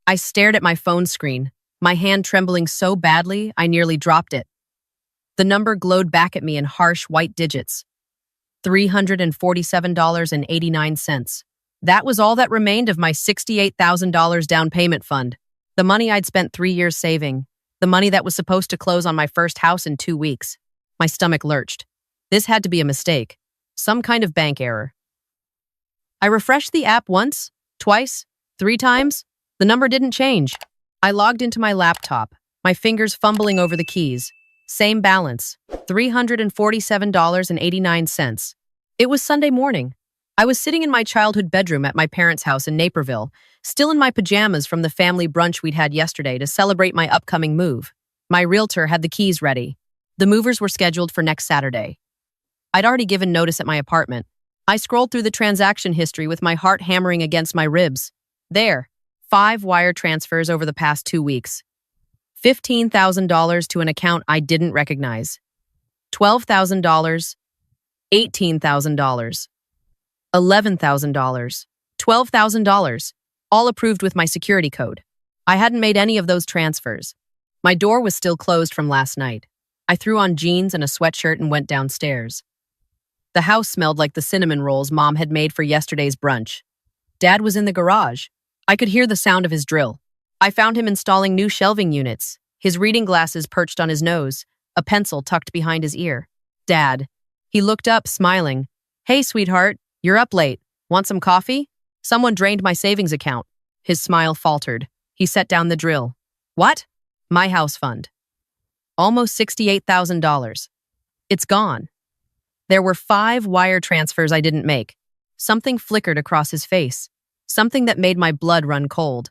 I stared at my phone screen, my hand trembling so badly I nearly dropped it. The number glowed back at me in harsh white digits. $347.89. That was all that remained of my $68,000 down payment fund. The money I'd spent 3 years saving. The money that was supposed to close on my first house in 2 weeks. My stomach lurched. This had to be a mistake. Some kind of bank error. I refreshed the app once, twice, 3 times. The number didn't change. I logged into my laptop, my fingers fumbling over the keys. Same balance, $347.89. It was Sunday morning. I was sitting in my childhood bedroom at my parents' house in Naperville, still in my pajamas from the family brunch we'd had yesterday to celebrate my upcoming move. My realtor had the keys ready. The movers were scheduled for next Saturday. I'd already given notice at my apartment. I scrolled through the transaction history with my heart hammering against my ribs. There, 5 wire transfers over the past 2 weeks. $15,000 to an account I didn't recognize. $12,000, $18,000, $11,000, $12,000, all approved with my security code. I hadn't made any of those transfers. My door was still closed from last night. I threw on jeans and a sweatshirt and went downstairs. The house smelled like the cinnamon rolls Mom had made for yesterday's brunch. Dad was in the garage. I could hear the sound of his drill. I found him installing new shelving units, his reading glasses perched on his nose, a pencil tucked behind his ear. Dad. He looked up, smiling. Hey, sweetheart, you're up late. Want some coffee? Someone drained my savings account. His smile faltered. He set down the drill. What? My house fund. Almost $68,000. It's gone. There were 5 wire transfers I didn't make. Something flickered across his face. Something that made my blood run cold.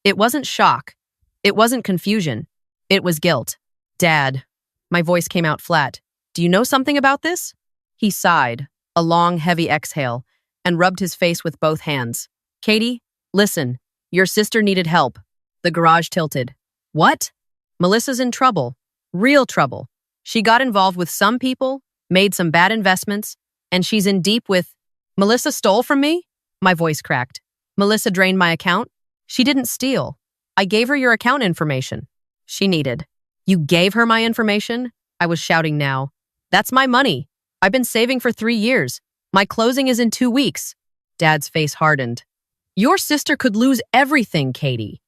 It wasn't shock. It wasn't confusion. It was guilt. Dad. My voice came out flat. Do you know something about this? He sighed, a long, heavy exhale, and rubbed his face with both hands. Katie, listen. Your sister needed help. The garage tilted. What? Melissa's in trouble. Real trouble. She got involved with some people, made some bad investments, and she's in deep with... Melissa stole from me? My voice cracked. Melissa drained my account? She didn't steal. I gave her your account information. She needed. You gave her my information? I was shouting now. That's my money. I've been saving for 3 years. My closing is in 2 weeks. Dad's face hardened. Your sister could lose everything, Katie.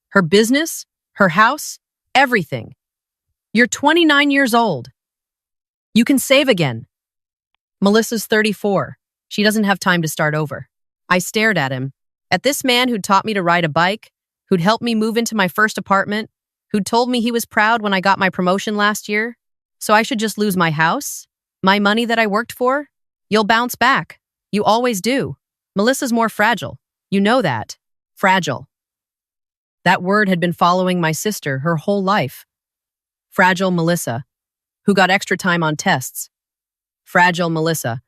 Her business, her house, everything. You're 29 years old. You can save again. Melissa's 34. She doesn't have time to start over. I stared at him. At this man who'd taught me to ride a bike, who'd helped me move into my first apartment, who'd told me he was proud when I got my promotion last year. So I should just lose my house? My money that I worked for? You'll bounce back. You always do. Melissa's more fragile. You know that. Fragile. That word had been following my sister her whole life. Fragile Melissa, who got extra time on tests. Fragile Melissa,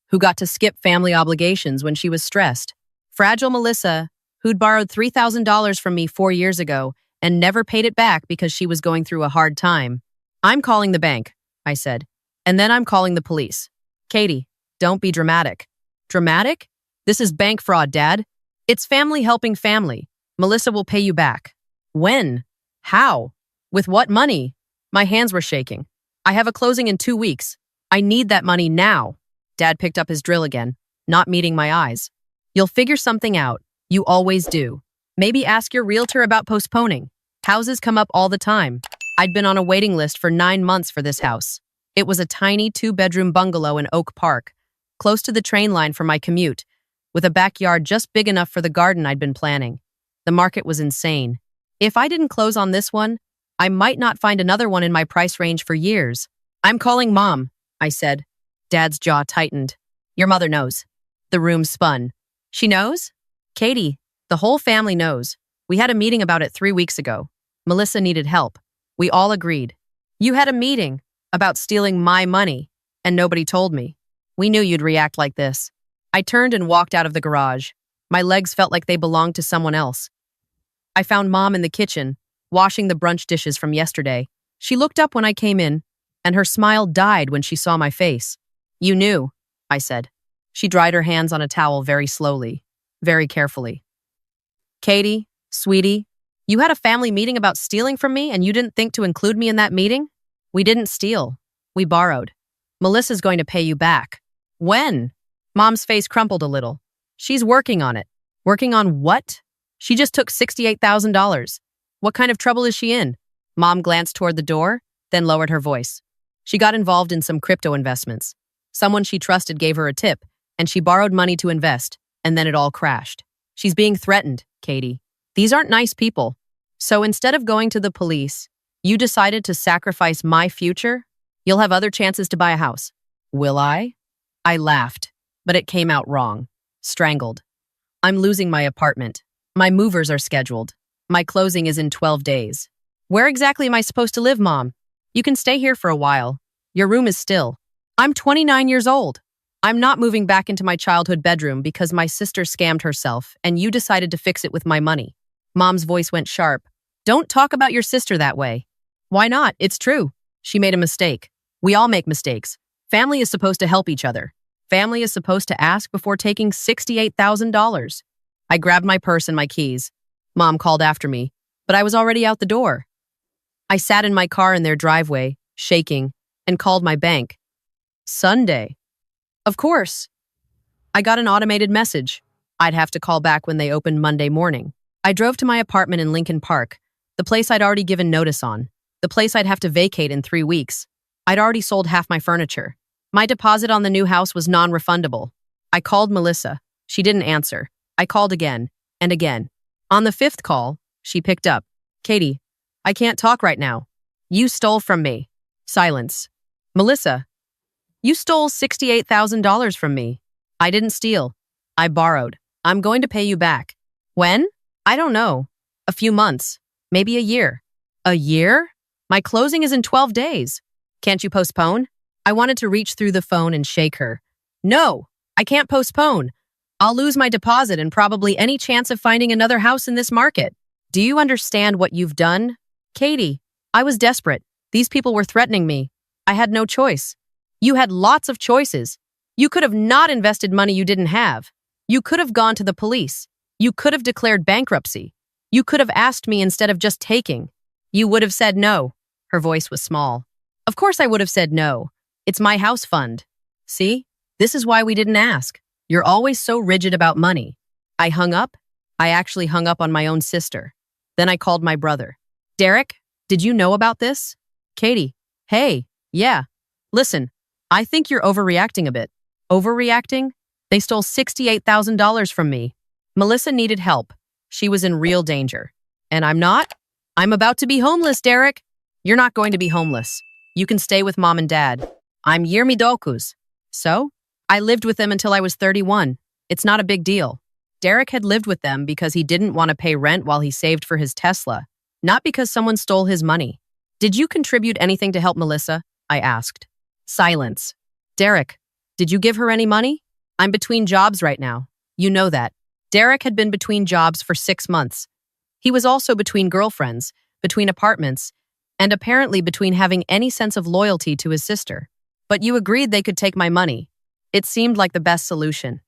who got to skip family obligations when she was stressed. Fragile Melissa, who'd borrowed $3,000 from me 4 years ago and never paid it back because she was going through a hard time. I'm calling the bank, I said, and then I'm calling the police. Katie, don't be dramatic. Dramatic? This is bank fraud, Dad. It's family helping family. Melissa will pay you back. When? How? With what money? My hands were shaking. I have a closing in 2 weeks. I need that money now. Dad picked up his drill again, not meeting my eyes. You'll figure something out. You always do. Maybe ask your realtor about postponing. Houses come up all the time. I'd been on a waiting list for 9 months for this house. It was a tiny 2-bedroom bungalow in Oak Park, close to the train line for my commute, with a backyard just big enough for the garden I'd been planning. The market was insane. If I didn't close on this one, I might not find another one in my price range for years. I'm calling Mom, I said. Dad's jaw tightened. Your mother knows. The room spun. She knows? Katie, the whole family knows. We had a meeting about it 3 weeks ago. Melissa needed help. We all agreed. You had a meeting about stealing my money, and nobody told me. We knew you'd react like this. I turned and walked out of the garage. My legs felt like they belonged to someone else. I found Mom in the kitchen, washing the brunch dishes from yesterday. She looked up when I came in, and her smile died when she saw my face. You knew, I said. She dried her hands on a towel very slowly, very carefully. Katie, Sweetie, you had a family meeting about stealing from me and you didn't think to include me in that meeting? We didn't steal. We borrowed. Melissa's going to pay you back. When? Mom's face crumpled a little. She's working on it. Working on what? She just took $68,000. What kind of trouble is she in? Mom glanced toward the door, then lowered her voice. She got involved in some crypto investments. Someone she trusted gave her a tip, and she borrowed money to invest, and then it all crashed. She's being threatened, Katie. These aren't nice people. So instead of going to the police, you decided to sacrifice my future? You'll have other chances to buy a house. Will I? I laughed, but it came out wrong. Strangled. I'm losing my apartment. My movers are scheduled. My closing is in 12 days. Where exactly am I supposed to live, Mom? You can stay here for a while. Your room is still. I'm 29 years old. I'm not moving back into my childhood bedroom because my sister scammed herself and you decided to fix it with my money. Mom's voice went sharp. Don't talk about your sister that way. Why not? It's true. She made a mistake. We all make mistakes. Family is supposed to help each other. Family is supposed to ask before taking $68,000. I grabbed my purse and my keys. Mom called after me, but I was already out the door. I sat in my car in their driveway, shaking, and called my bank. Sunday. Of course. I got an automated message. I'd have to call back when they opened Monday morning. I drove to my apartment in Lincoln Park, the place I'd already given notice on, the place I'd have to vacate in 3 weeks. I'd already sold half my furniture. My deposit on the new house was non-refundable. I called Melissa. She didn't answer. I called again and again. On the 5th call, she picked up. Katie, I can't talk right now. You stole from me. Silence. Melissa, you stole $68,000 from me. I didn't steal. I borrowed. I'm going to pay you back. When? I don't know. A few months. Maybe a year. A year? My closing is in 12 days. Can't you postpone? I wanted to reach through the phone and shake her. No, I can't postpone. I'll lose my deposit and probably any chance of finding another house in this market. Do you understand what you've done? Katie, I was desperate. These people were threatening me. I had no choice. You had lots of choices. You could have not invested money you didn't have. You could have gone to the police. You could have declared bankruptcy. You could have asked me instead of just taking. You would have said no. Her voice was small. Of course I would have said no. It's my house fund. See? This is why we didn't ask. You're always so rigid about money. I hung up. I actually hung up on my own sister. Then I called my brother. Derek, did you know about this? Katie, hey, yeah. Listen, I think you're overreacting a bit. Overreacting? They stole $68,000 from me. Melissa needed help. She was in real danger. And I'm not? I'm about to be homeless, Derek. You're not going to be homeless. You can stay with Mom and Dad. I'm Yermi Dokus. So? I lived with them until I was 31. It's not a big deal. Derek had lived with them because he didn't want to pay rent while he saved for his Tesla, not because someone stole his money. Did you contribute anything to help Melissa? I asked. Silence. Derek, did you give her any money? I'm between jobs right now. You know that. Derek had been between jobs for 6 months. He was also between girlfriends, between apartments, and apparently between having any sense of loyalty to his sister. But you agreed they could take my money. It seemed like the best solution.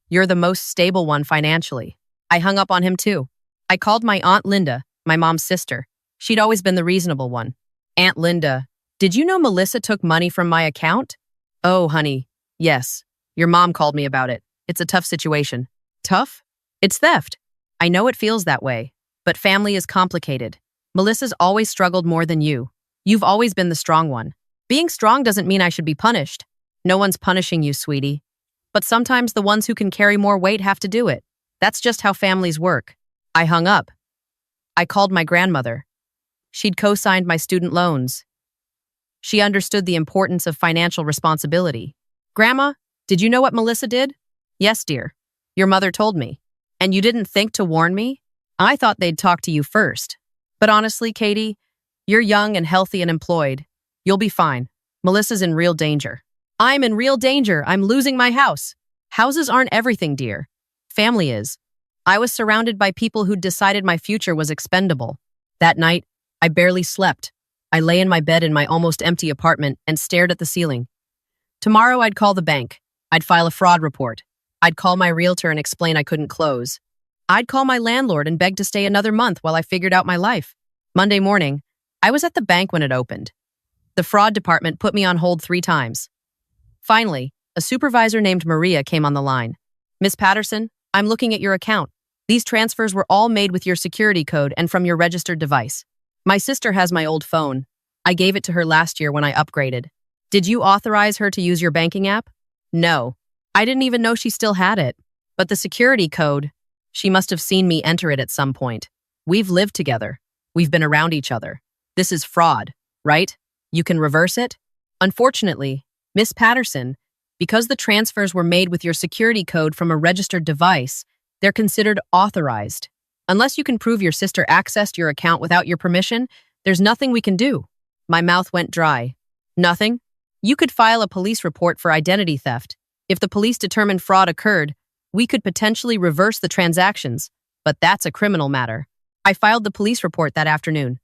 You're the most stable one financially. I hung up on him too. I called my Aunt Linda, my mom's sister. She'd always been the reasonable one. Aunt Linda, did you know Melissa took money from my account? Oh, honey, yes. Your mom called me about it. It's a tough situation. Tough? It's theft. I know it feels that way, but family is complicated. Melissa's always struggled more than you. You've always been the strong one. Being strong doesn't mean I should be punished. No one's punishing you, sweetie. But sometimes the ones who can carry more weight have to do it. That's just how families work. I hung up. I called my grandmother. She'd co-signed my student loans. She understood the importance of financial responsibility. Grandma, did you know what Melissa did? Yes, dear. Your mother told me. And you didn't think to warn me? I thought they'd talk to you first. But honestly, Katie, you're young and healthy and employed. You'll be fine. Melissa's in real danger. I'm in real danger. I'm losing my house. Houses aren't everything, dear. Family is. I was surrounded by people who'd decided my future was expendable. That night, I barely slept. I lay in my bed in my almost empty apartment and stared at the ceiling. Tomorrow I'd call the bank. I'd file a fraud report. I'd call my realtor and explain I couldn't close. I'd call my landlord and beg to stay another month while I figured out my life. Monday morning, I was at the bank when it opened. The fraud department put me on hold 3 times. Finally, a supervisor named Maria came on the line. Miss Patterson, I'm looking at your account. These transfers were all made with your security code and from your registered device. My sister has my old phone. I gave it to her last year when I upgraded. Did you authorize her to use your banking app? No. I didn't even know she still had it. But the security code, she must have seen me enter it at some point. We've lived together. We've been around each other. This is fraud, right? You can reverse it? Unfortunately, Miss Patterson, because the transfers were made with your security code from a registered device, they're considered authorized. Unless you can prove your sister accessed your account without your permission, there's nothing we can do. My mouth went dry. Nothing? You could file a police report for identity theft. If the police determine fraud occurred, we could potentially reverse the transactions, but that's a criminal matter. I filed the police report that afternoon.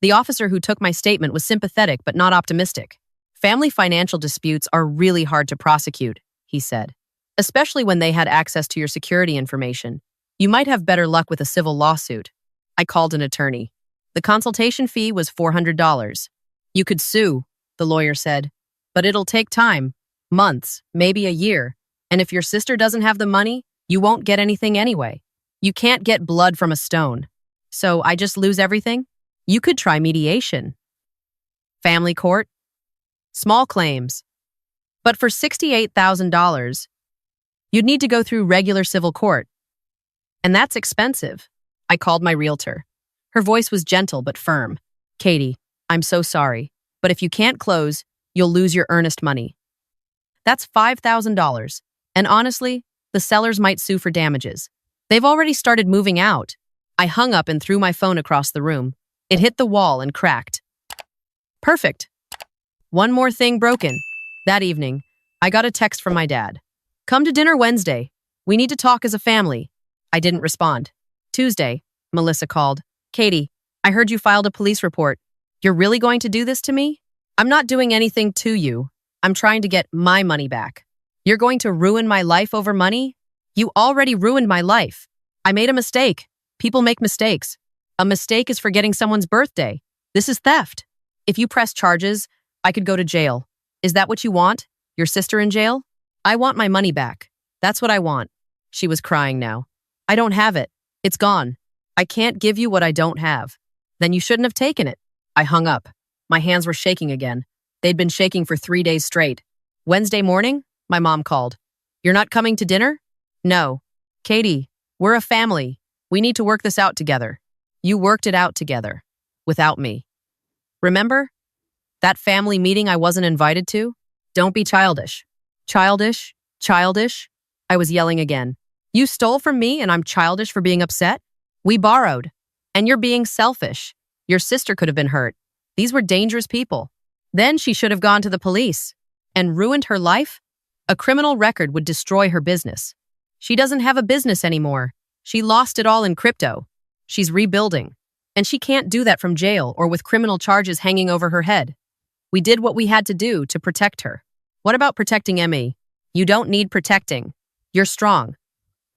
The officer who took my statement was sympathetic but not optimistic. Family financial disputes are really hard to prosecute, he said, especially when they had access to your security information. You might have better luck with a civil lawsuit. I called an attorney. The consultation fee was $400. You could sue, the lawyer said, but it'll take time, months, maybe a year. And if your sister doesn't have the money, you won't get anything anyway. You can't get blood from a stone. So I just lose everything? You could try mediation. Family court? Small claims. But for $68,000, you'd need to go through regular civil court. And that's expensive. I called my realtor. Her voice was gentle but firm. Katie, I'm so sorry, but if you can't close, you'll lose your earnest money. That's $5,000. And honestly, the sellers might sue for damages. They've already started moving out. I hung up and threw my phone across the room. It hit the wall and cracked. Perfect. One more thing broken. That evening, I got a text from my dad. Come to dinner Wednesday. We need to talk as a family. I didn't respond. Tuesday, Melissa called. Katie, I heard you filed a police report. You're really going to do this to me? I'm not doing anything to you. I'm trying to get my money back. You're going to ruin my life over money? You already ruined my life. I made a mistake. People make mistakes. A mistake is forgetting someone's birthday. This is theft. If you press charges, I could go to jail. Is that what you want? Your sister in jail? I want my money back. That's what I want. She was crying now. I don't have it. It's gone. I can't give you what I don't have. Then you shouldn't have taken it. I hung up. My hands were shaking again. They'd been shaking for 3 days straight. Wednesday morning, my mom called. You're not coming to dinner? No. Katie, we're a family. We need to work this out together. You worked it out together. Without me. Remember? That family meeting I wasn't invited to? Don't be childish. Childish? Childish? I was yelling again. You stole from me and I'm childish for being upset? We borrowed. And you're being selfish. Your sister could have been hurt. These were dangerous people. Then she should have gone to the police. And ruined her life? A criminal record would destroy her business. She doesn't have a business anymore. She lost it all in crypto. She's rebuilding. And she can't do that from jail or with criminal charges hanging over her head. We did what we had to do to protect her. What about protecting Emmy? You don't need protecting. You're strong.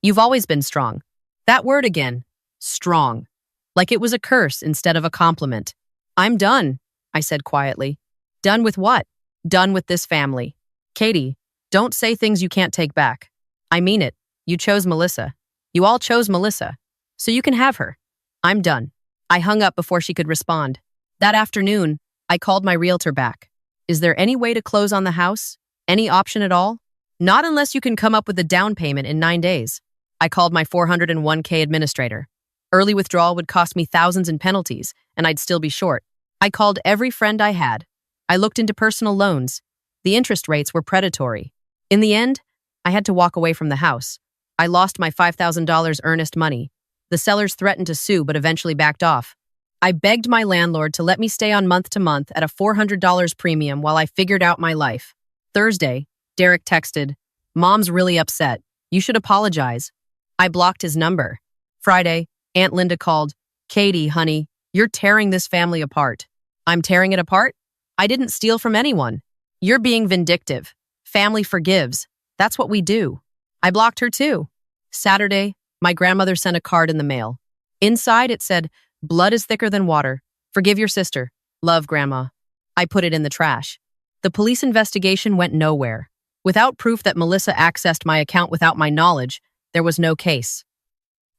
You've always been strong. That word again. Strong. Like it was a curse instead of a compliment. I'm done, I said quietly. Done with what? Done with this family. Katie, don't say things you can't take back. I mean it. You chose Melissa. You all chose Melissa. So you can have her. I'm done. I hung up before she could respond. That afternoon, I called my realtor back. Is there any way to close on the house? Any option at all? Not unless you can come up with a down payment in 9 days. I called my 401k administrator. Early withdrawal would cost me thousands in penalties, and I'd still be short. I called every friend I had. I looked into personal loans. The interest rates were predatory. In the end, I had to walk away from the house. I lost my $5,000 earnest money. The sellers threatened to sue but eventually backed off. I begged my landlord to let me stay on month to month at a $400 premium while I figured out my life. Thursday, Derek texted, Mom's really upset. You should apologize. I blocked his number. Friday, Aunt Linda called. Katie, honey, you're tearing this family apart. I'm tearing it apart? I didn't steal from anyone. You're being vindictive. Family forgives. That's what we do. I blocked her too. Saturday, My grandmother sent a card in the mail. Inside, it said, "Blood is thicker than water. Forgive your sister. Love, Grandma." I put it in the trash. The police investigation went nowhere. Without proof that Melissa accessed my account without my knowledge, there was no case.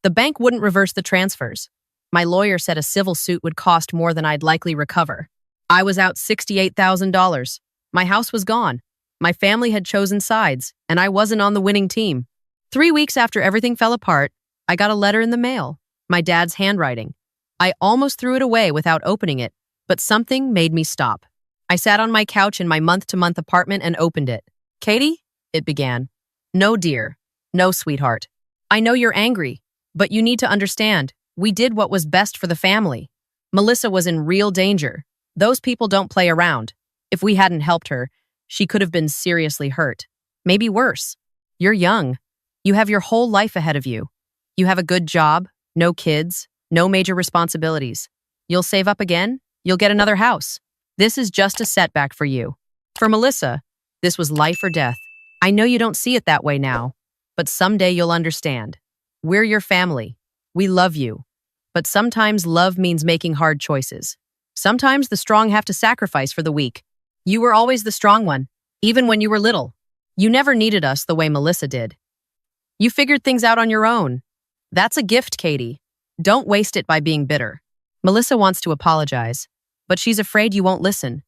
The bank wouldn't reverse the transfers. My lawyer said a civil suit would cost more than I'd likely recover. I was out $68,000. My house was gone. My family had chosen sides, and I wasn't on the winning team. 3 weeks after everything fell apart, I got a letter in the mail, my dad's handwriting. I almost threw it away without opening it, but something made me stop. I sat on my couch in my month-to-month apartment and opened it. "Katie," it began. "No, dear. No, sweetheart. I know you're angry, but you need to understand, we did what was best for the family. Melissa was in real danger. Those people don't play around. If we hadn't helped her, she could have been seriously hurt. Maybe worse. You're young. You have your whole life ahead of you. You have a good job, no kids, no major responsibilities. You'll save up again, you'll get another house. This is just a setback for you. For Melissa, this was life or death. I know you don't see it that way now, but someday you'll understand. We're your family. We love you. But sometimes love means making hard choices. Sometimes the strong have to sacrifice for the weak. You were always the strong one, even when you were little. You never needed us the way Melissa did. You figured things out on your own. That's a gift, Katie. Don't waste it by being bitter. Melissa wants to apologize, but she's afraid you won't listen.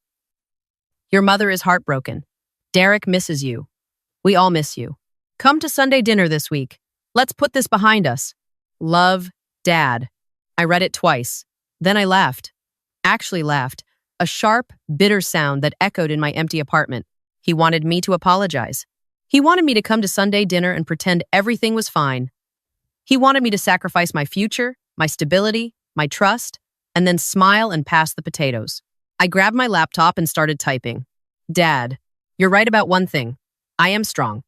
Your mother is heartbroken. Derek misses you. We all miss you. Come to Sunday dinner this week. Let's put this behind us. Love, Dad. I read it twice. Then I laughed. Actually laughed. A sharp, bitter sound that echoed in my empty apartment. He wanted me to apologize. He wanted me to come to Sunday dinner and pretend everything was fine. He wanted me to sacrifice my future, my stability, my trust, and then smile and pass the potatoes. I grabbed my laptop and started typing. Dad, you're right about one thing. I am strong.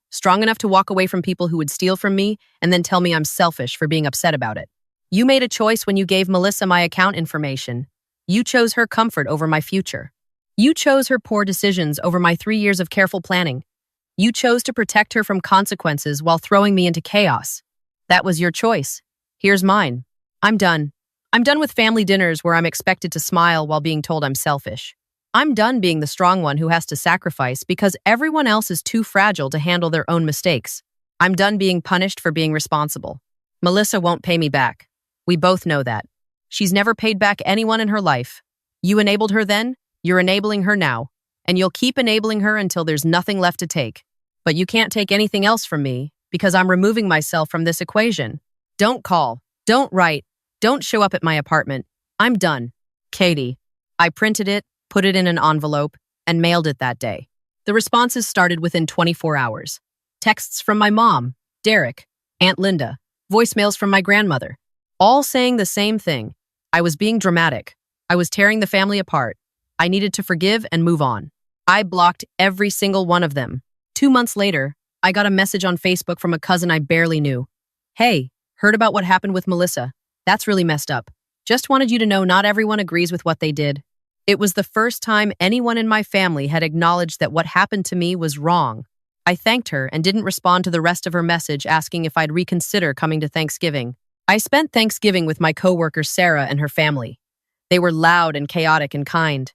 Strong enough to walk away from people who would steal from me and then tell me I'm selfish for being upset about it. You made a choice when you gave Melissa my account information. You chose her comfort over my future. You chose her poor decisions over my 3 years of careful planning. You chose to protect her from consequences while throwing me into chaos. That was your choice. Here's mine. I'm done. I'm done with family dinners where I'm expected to smile while being told I'm selfish. I'm done being the strong one who has to sacrifice because everyone else is too fragile to handle their own mistakes. I'm done being punished for being responsible. Melissa won't pay me back. We both know that. She's never paid back anyone in her life. You enabled her then, you're enabling her now, and you'll keep enabling her until there's nothing left to take. But you can't take anything else from me because I'm removing myself from this equation. Don't call, don't write, don't show up at my apartment. I'm done. Katie. I printed it, put it in an envelope, and mailed it that day. The responses started within 24 hours. Texts from my mom, Derek, Aunt Linda, voicemails from my grandmother, all saying the same thing. I was being dramatic. I was tearing the family apart. I needed to forgive and move on. I blocked every single one of them. 2 months later, I got a message on Facebook from a cousin I barely knew. Hey, heard about what happened with Melissa. That's really messed up. Just wanted you to know not everyone agrees with what they did. It was the first time anyone in my family had acknowledged that what happened to me was wrong. I thanked her and didn't respond to the rest of her message asking if I'd reconsider coming to Thanksgiving. I spent Thanksgiving with my coworker Sarah and her family. They were loud and chaotic and kind.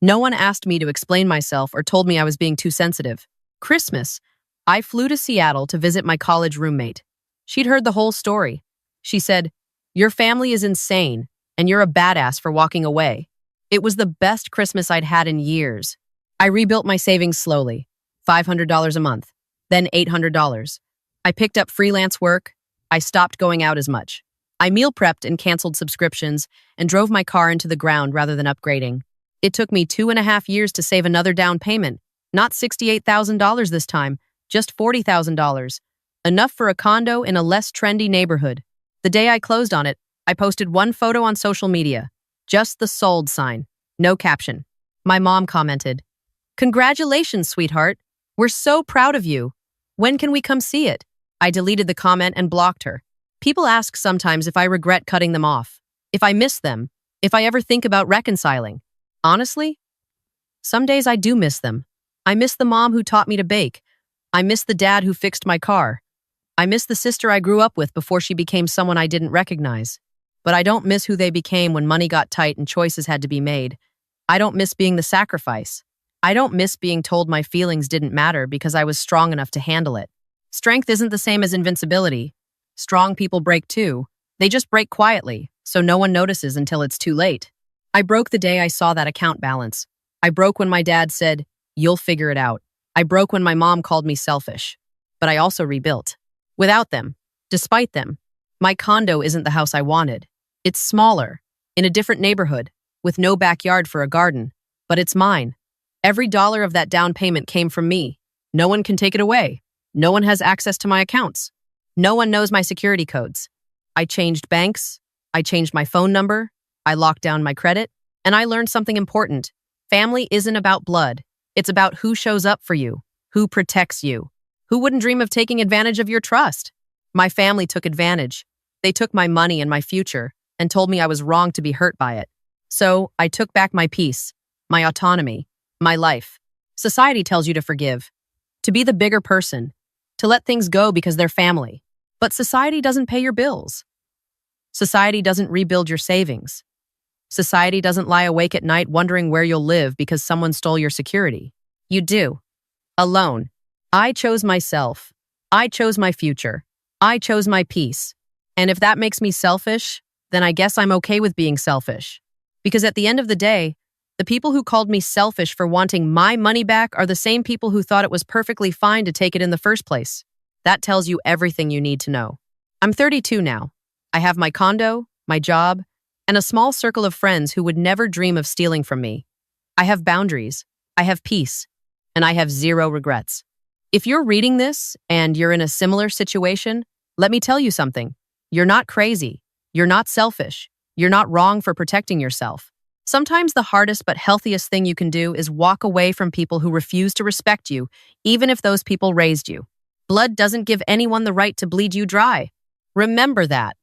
No one asked me to explain myself or told me I was being too sensitive. Christmas, I flew to Seattle to visit my college roommate. She'd heard the whole story. She said, "Your family is insane, and you're a badass for walking away." It was the best Christmas I'd had in years. I rebuilt my savings slowly, $500 a month, then $800. I picked up freelance work. I stopped going out as much. I meal prepped and canceled subscriptions and drove my car into the ground rather than upgrading. It took me 2.5 years to save another down payment, not $68,000 this time, just $40,000, enough for a condo in a less trendy neighborhood. The day I closed on it, I posted one photo on social media, just the sold sign, no caption. My mom commented, "Congratulations, sweetheart. We're so proud of you. When can we come see it?" I deleted the comment and blocked her. People ask sometimes if I regret cutting them off, if I miss them, if I ever think about reconciling. Honestly, some days I do miss them. I miss the mom who taught me to bake. I miss the dad who fixed my car. I miss the sister I grew up with before she became someone I didn't recognize. But I don't miss who they became when money got tight and choices had to be made. I don't miss being the sacrifice. I don't miss being told my feelings didn't matter because I was strong enough to handle it. Strength isn't the same as invincibility. Strong people break too. They just break quietly, so no one notices until it's too late. I broke the day I saw that account balance. I broke when my dad said, "You'll figure it out." I broke when my mom called me selfish. But I also rebuilt. Without them, despite them, my condo isn't the house I wanted. It's smaller, in a different neighborhood, with no backyard for a garden. But it's mine. Every dollar of that down payment came from me. No one can take it away. No one has access to my accounts. No one knows my security codes. I changed banks. I changed my phone number. I locked down my credit. And I learned something important. Family isn't about blood. It's about who shows up for you, who protects you. Who wouldn't dream of taking advantage of your trust? My family took advantage. They took my money and my future and told me I was wrong to be hurt by it. So I took back my peace, my autonomy, my life. Society tells you to forgive, to be the bigger person, to let things go because they're family. But society doesn't pay your bills. Society doesn't rebuild your savings. Society doesn't lie awake at night wondering where you'll live because someone stole your security. You do. Alone. I chose myself. I chose my future. I chose my peace. And if that makes me selfish, then I guess I'm okay with being selfish. Because at the end of the day, the people who called me selfish for wanting my money back are the same people who thought it was perfectly fine to take it in the first place. That tells you everything you need to know. I'm 32 now. I have my condo, my job, and a small circle of friends who would never dream of stealing from me. I have boundaries, I have peace, and I have zero regrets. If you're reading this and you're in a similar situation, let me tell you something. You're not crazy. You're not selfish. You're not wrong for protecting yourself. Sometimes the hardest but healthiest thing you can do is walk away from people who refuse to respect you, even if those people raised you. Blood doesn't give anyone the right to bleed you dry. Remember that.